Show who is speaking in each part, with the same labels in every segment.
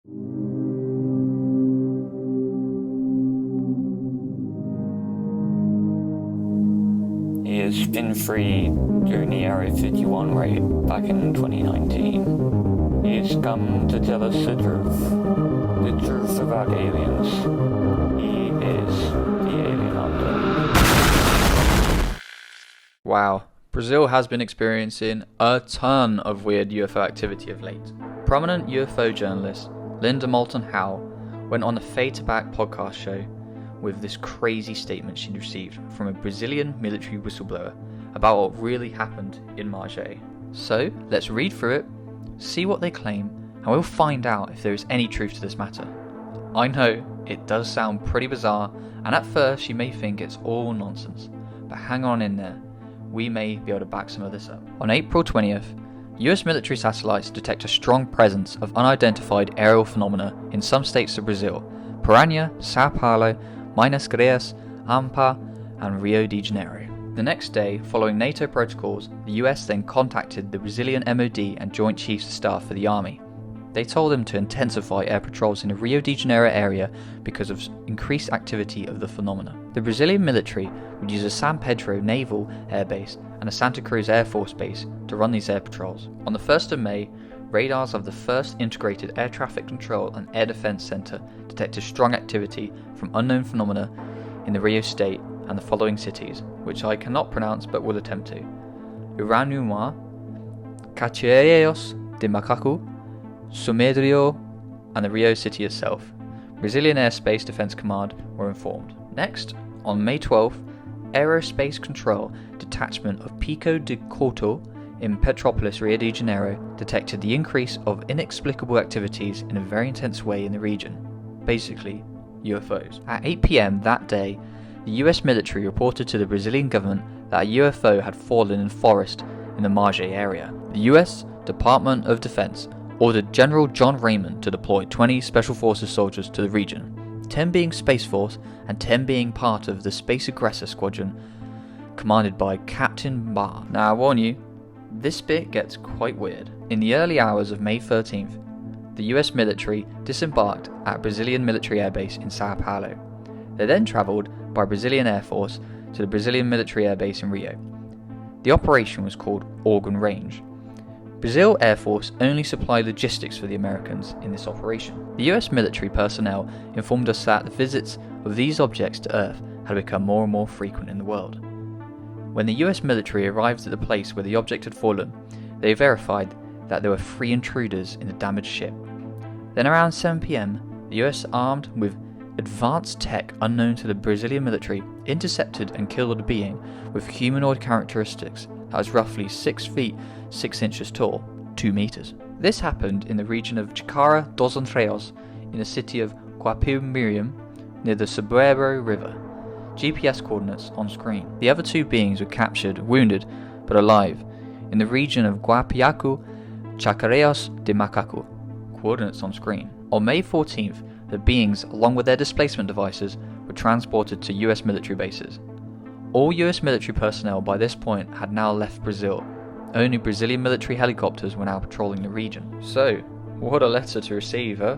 Speaker 1: He has been free during the Area 51 raid back in 2019. He has come to tell us the truth about aliens. He is the alien hunter.
Speaker 2: Wow, Brazil has been experiencing a ton of weird UFO activity of late. Prominent UFO journalist Linda Moulton Howe went on the Fade to Back podcast show with this crazy statement she'd received from a Brazilian military whistleblower about what really happened in Magé. So, let's read through it, see what they claim, and we'll find out if there is any truth to this matter. I know, it does sound pretty bizarre, and at first you may think it's all nonsense, but hang on in there, we may be able to back some of this up. On April 20th, US military satellites detect a strong presence of unidentified aerial phenomena in some states of Brazil: Paraná, São Paulo, Minas Gerais, Amapá, and Rio de Janeiro. The next day, following NATO protocols, the US then contacted the Brazilian MOD and Joint Chiefs of Staff for the Army. They told them to intensify air patrols in the Rio de Janeiro area because of increased activity of the phenomena. The Brazilian military would use a San Pedro Naval Air Base and a Santa Cruz Air Force Base to run these air patrols. On the 1st of May, radars of the 1st Integrated Air Traffic Control and Air Defense Center detected strong activity from unknown phenomena in the Rio State and the following cities, which I cannot pronounce but will attempt to: Uranuma, Cachoeiros de Macaco, Sumedrio, and the Rio City itself. Brazilian Airspace Defense Command were informed. Next, on May 12th, Aerospace Control Detachment of Pico de Couto in Petrópolis, Rio de Janeiro, detected the increase of inexplicable activities in a very intense way in the region. Basically, UFOs. At 8 PM that day, the US military reported to the Brazilian government that a UFO had fallen in a forest in the Magé area. The US Department of Defense ordered General John Raymond to deploy 20 Special Forces soldiers to the region, 10 being Space Force and 10 being part of the Space Aggressor Squadron commanded by Captain Barr. Now I warn you, this bit gets quite weird. In the early hours of May 13th, the US military disembarked at Brazilian Military Air Base in São Paulo. They then travelled by Brazilian Air Force to the Brazilian Military Air Base in Rio. The operation was called Organ Range. Brazil Air Force only supplied logistics for the Americans in this operation. The US military personnel informed us that the visits of these objects to Earth had become more and more frequent in the world. When the US military arrived at the place where the object had fallen, they verified that there were 3 intruders in the damaged ship. Then around 7 PM, the US, armed with advanced tech unknown to the Brazilian military, intercepted and killed a being with humanoid characteristics that was roughly 6 feet 6 inches tall, 2 meters. This happened in the region of Chacara dos Entreos in the city of Guapimirim near the Soberbo River. GPS coordinates on screen. The other 2 beings were captured, wounded, but alive, in the region of Guapiacu, Chacareiros de Macaco. Coordinates on screen. On May 14th, the beings, along with their displacement devices, were transported to US military bases. All US military personnel by this point had now left Brazil. Only Brazilian military helicopters were now patrolling the region. So, what a letter to receive, huh?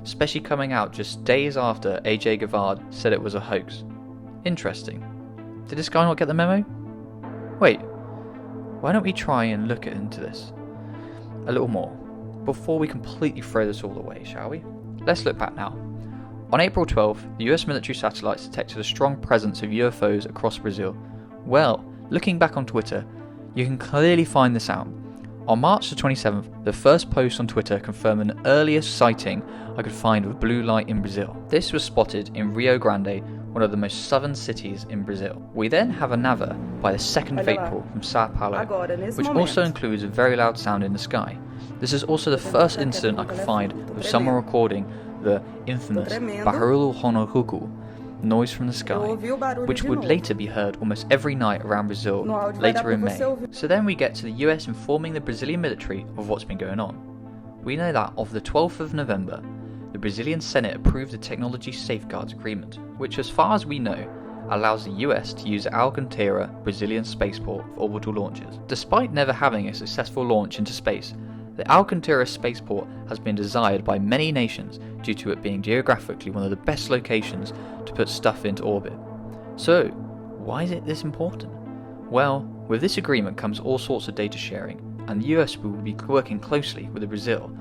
Speaker 2: Especially coming out just days after AJ Gavard said it was a hoax. Interesting. Did this guy not get the memo? Wait, why don't we try and look into this a little more before we completely throw this all away, shall we? Let's look back now. On April 12th, the US military satellites detected a strong presence of UFOs across Brazil. Well, looking back on Twitter, you can clearly find this out. On March the 27th, the first post on Twitter confirmed an earliest sighting I could find of blue light in Brazil. This was spotted in Rio Grande, one of the most southern cities in Brazil. We then have another by the 2nd of April from São Paulo, which also includes a very loud sound in the sky. This is also the first incident I could find of someone recording the infamous Barulho Honoruku, noise from the sky, which would later be heard almost every night around Brazil later in May. So then we get to the US informing the Brazilian military of what's been going on. We know that of the 12th of November, the Brazilian Senate approved the Technology Safeguards Agreement, which as far as we know, allows the US to use Alcantara Brazilian spaceport for orbital launches. Despite never having a successful launch into space, The Alcantara spaceport has been desired by many nations due to it being geographically one of the best locations to put stuff into orbit. So, why is it this important? Well, with this agreement comes all sorts of data sharing, and the US will be working closely with Brazil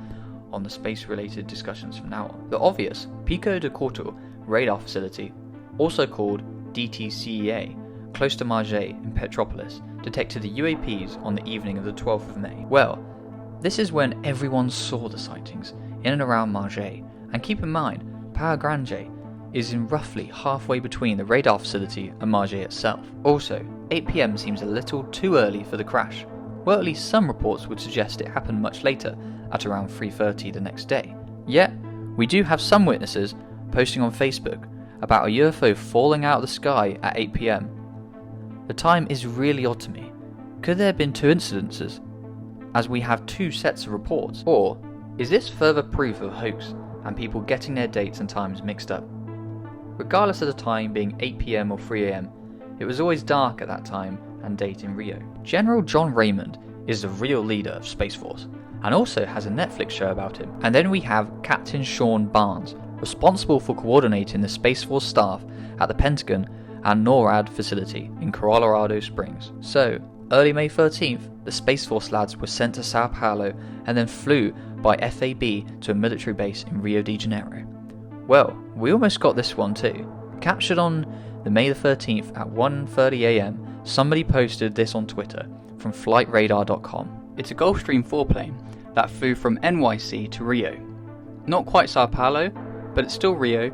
Speaker 2: on the space-related discussions from now on. The obvious Pico de Corto radar facility, also called DTCEA, close to Magé in Petropolis, detected the UAPs on the evening of the 12th of May. Well, this is when everyone saw the sightings in and around Magé, and keep in mind, Pau Grande is in roughly halfway between the radar facility and Magé itself. Also, 8 PM seems a little too early for the crash. Well, at least some reports would suggest it happened much later, at around 3:30 the next day. Yet, we do have some witnesses posting on Facebook about a UFO falling out of the sky at 8 PM. The time is really odd to me. Could there have been two incidences, as we have two sets of reports? Or is this further proof of hoax and people getting their dates and times mixed up? Regardless of the time being 8 PM or 3 AM, it was always dark at that time and date in Rio. General John Raymond is the real leader of Space Force, and also has a Netflix show about him. And then we have Captain Sean Barnes, responsible for coordinating the Space Force staff at the Pentagon and NORAD facility in Colorado Springs. So, early May 13th, the Space Force lads were sent to Sao Paulo and then flew by FAB to a military base in Rio de Janeiro. Well, we almost got this one too. Captured on the May the 13th at 1:30 AM, somebody posted this on Twitter from flightradar.com. It's a Gulfstream 4 plane that flew from NYC to Rio. Not quite Sao Paulo, but it's still Rio.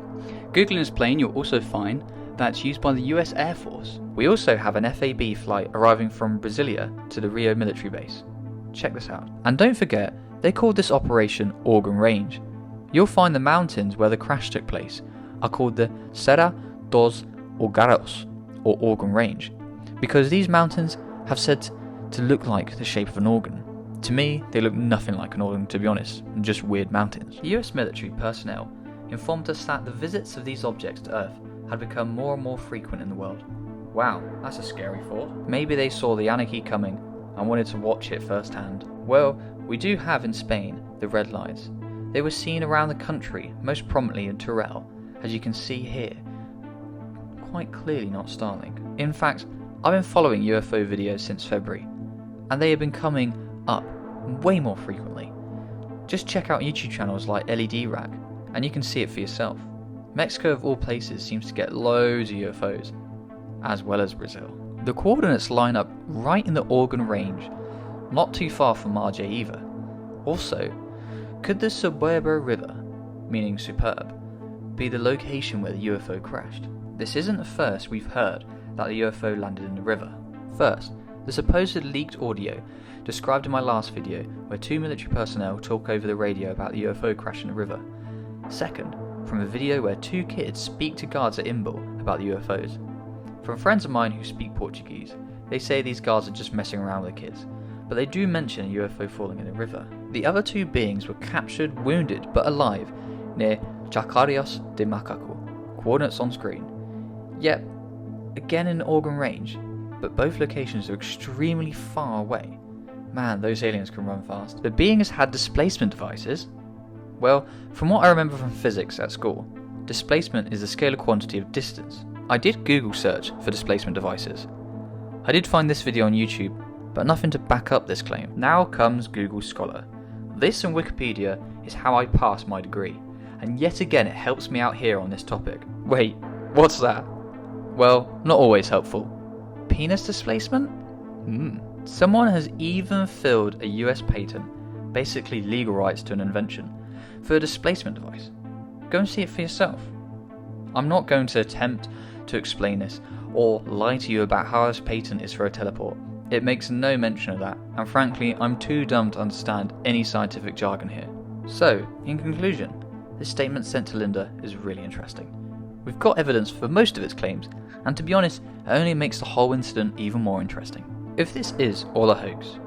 Speaker 2: Googling this plane, you'll also find that it's used by the US Air Force. We also have an FAB flight arriving from Brasilia to the Rio military base. Check this out. And don't forget, they called this operation Organ Range. You'll find the mountains where the crash took place are called the Serra dos Órgãos, or Organ Range, because these mountains have said to look like the shape of an organ. To me, they look nothing like an organ, to be honest, just weird mountains. The US military personnel informed us that the visits of these objects to Earth had become more and more frequent in the world. Wow, that's a scary thought. Maybe they saw the anarchy coming and wanted to watch it firsthand. Well, we do have in Spain the red lights. They were seen around the country, most prominently in Teruel, as you can see here. Quite clearly not Starlink. In fact, I've been following UFO videos since February, and they have been coming up way more frequently. Just check out YouTube channels like LED Rack, and you can see it for yourself. Mexico of all places seems to get loads of UFOs, as well as Brazil. The coordinates line up right in the Organ Range, not too far from Magé either. Also, could the Soberba River, meaning superb, be the location where the UFO crashed? This isn't the first we've heard that the UFO landed in the river. First, the supposed leaked audio described in my last video where two military personnel talk over the radio about the UFO crash in the river. Second, from a video where two kids speak to guards at Imbal about the UFOs. From friends of mine who speak Portuguese, they say these guards are just messing around with the kids, but they do mention a UFO falling in the river. The other two beings were captured, wounded, but alive near Chacarios de Macaco, coordinates on screen. Yet, again in Organ Range, but both locations are extremely far away. Man, those aliens can run fast. The beings had displacement devices. Well, from what I remember from physics at school, displacement is the scalar quantity of distance. I did Google search for displacement devices. I did find this video on YouTube, but nothing to back up this claim. Now comes Google Scholar. This and Wikipedia is how I passed my degree, and yet again it helps me out here on this topic. Wait, what's that? Well, not always helpful. Penis displacement? Someone has even filled a US patent, basically legal rights to an invention, for a displacement device. Go and see it for yourself. I'm not going to attempt to explain this or lie to you about how this patent is for a teleport. It makes no mention of that, and frankly, I'm too dumb to understand any scientific jargon here. So, in conclusion, this statement sent to Linda is really interesting. We've got evidence for most of its claims, and to be honest, it only makes the whole incident even more interesting. If this is all a hoax,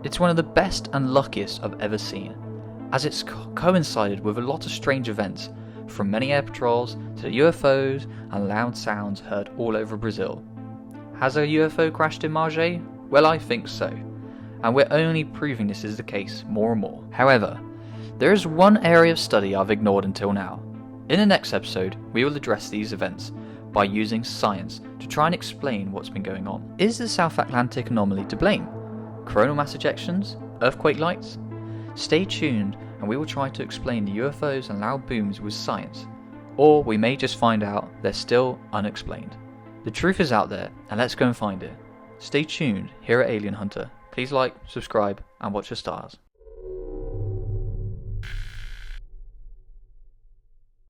Speaker 2: it's one of the best and luckiest I've ever seen, as it's coincided with a lot of strange events, from many air patrols to the UFOs and loud sounds heard all over Brazil. Has a UFO crashed in Magé? Well, I think so. and we're only proving this is the case more and more. However, there is one area of study I've ignored until now. In the next episode, we will address these events by using science to try and explain what's been going on. Is the South Atlantic anomaly to blame? Coronal mass ejections? Earthquake lights? Stay tuned and we will try to explain the UFOs and loud booms with science. Or we may just find out they're still unexplained. The truth is out there, and let's go and find it. Stay tuned here at Alien Hunter. Please like, subscribe, and watch the stars.